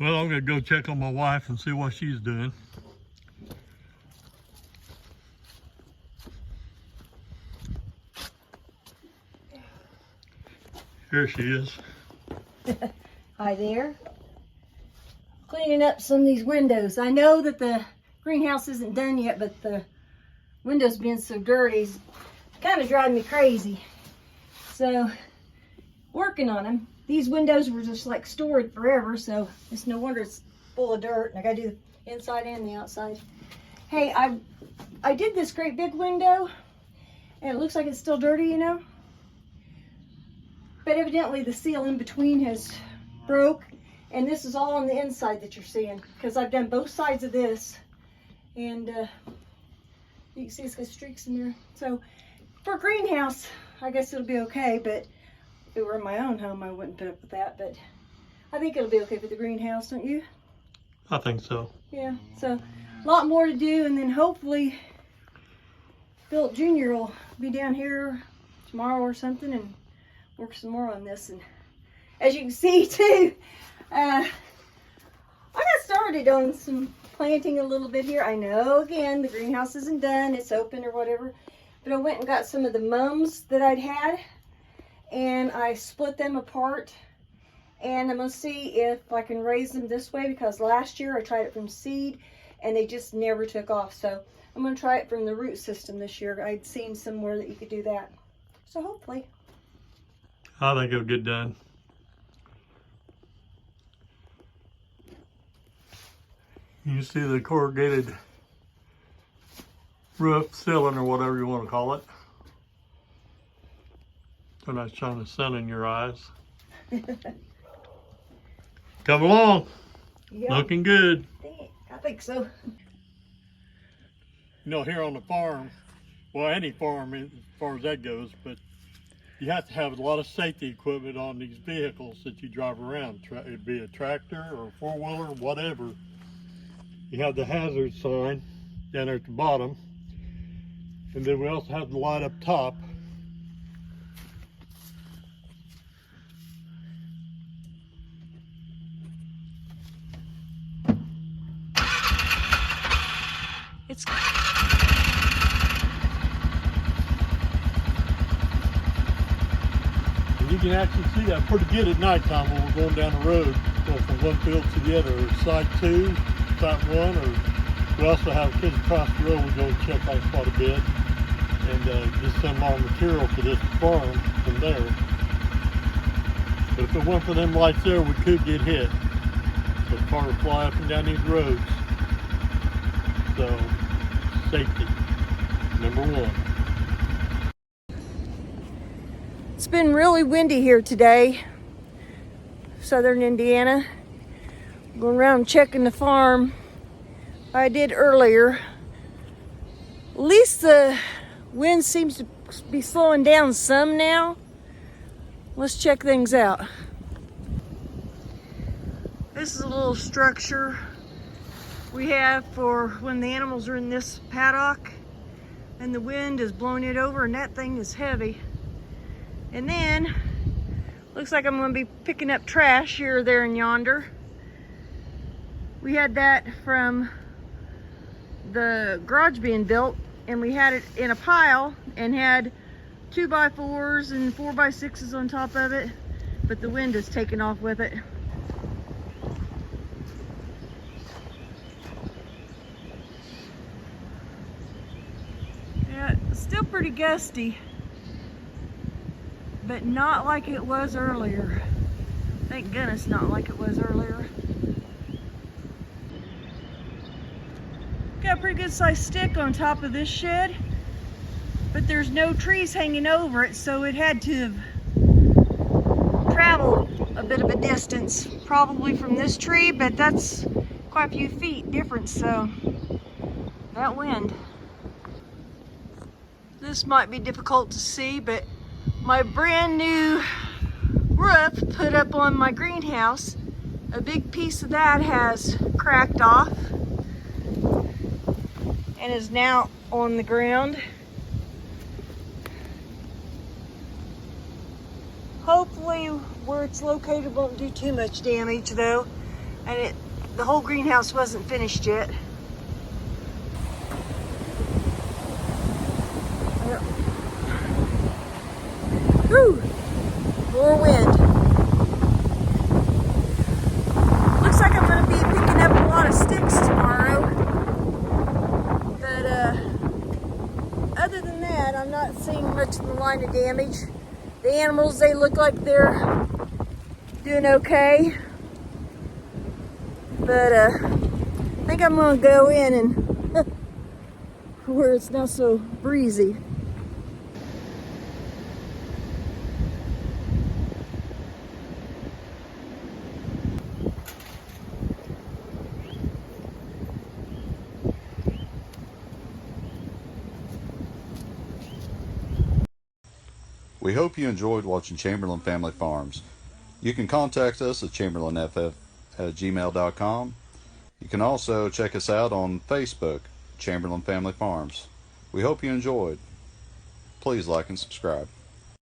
Well, I'm gonna go check on my wife and see what she's doing. Here she is. Hi there. Cleaning up some of these windows. I know that the greenhouse isn't done yet, but the windows being so dirty is kind of driving me crazy. So, working on them. These windows were just like stored forever, so it's no wonder it's full of dirt. And I gotta do the inside and the outside. Hey, I did this great big window, and it looks like it's still dirty, you know? But evidently the seal in between has broke, and this is all on the inside that you're seeing, because I've done both sides of this, and you can see it's got streaks in there. So for a greenhouse, I guess it'll be okay, but if it were in my own home, I wouldn't put up with that. But I think it'll be okay for the greenhouse, don't you? I think so. Yeah, so a lot more to do, and then hopefully Philip Jr. will be down here tomorrow or something and work some more on this. And as you can see too, I got started on some planting a little bit here. I know, again, the greenhouse isn't done, it's open or whatever, but I went and got some of the mums that I'd had, and I split them apart, and I'm gonna see if I can raise them this way, because last year I tried it from seed and they just never took off. So I'm gonna try it from the root system this year. I'd seen somewhere that you could do that, so hopefully. I think it'll get done. You see the corrugated roof ceiling, or whatever you want to call it. So nice shine the sun in your eyes. Come along. Yep. Looking good. I think so. You know, here on the farm, well, any farm as far as that goes, but you have to have a lot of safety equipment on these vehicles that you drive around. It'd be a tractor or a four-wheeler, whatever. You have the hazard sign down there at the bottom. And then we also have the light up top. It's You can actually see that pretty good at nighttime when we're going down the road, go from one field to the other, or side 2, side 1, or we also have kids across the road we go and check out quite a bit, and just send our material to this farm from there. But if it weren't for them lights there, we could get hit. So the car would fly up and down these roads. So, safety, number 1. It's been really windy here today, southern Indiana. Going around checking the farm. I did earlier. At least the wind seems to be slowing down some now. Let's check things out. This is a little structure we have for when the animals are in this paddock and the wind is blowing it over, and that thing is heavy. And then, looks like I'm gonna be picking up trash here, there, and yonder. We had that from the garage being built, and we had it in a pile and had 2x4s and 4x6s on top of it, but the wind has taken off with it. Yeah, it's still pretty gusty, but not like it was earlier. Thank goodness not like it was earlier. Got a pretty good sized stick on top of this shed, but there's no trees hanging over it, so it had to have traveled a bit of a distance, probably from this tree, but that's quite a few feet difference, so that wind. This might be difficult to see, but my brand new roof put up on my greenhouse, a big piece of that has cracked off and is now on the ground. Hopefully where it's located won't do too much damage though. and the whole greenhouse wasn't finished yet. Whew, more wind. Looks like I'm going to be picking up a lot of sticks tomorrow. But other than that, I'm not seeing much in the line of damage. The animals, they look like they're doing okay. But I think I'm going to go in and where it's not so breezy. We hope you enjoyed watching Chamberlain Family Farms. You can contact us at chamberlainff@gmail.com. You can also check us out on Facebook, Chamberlain Family Farms. We hope you enjoyed. Please like and subscribe.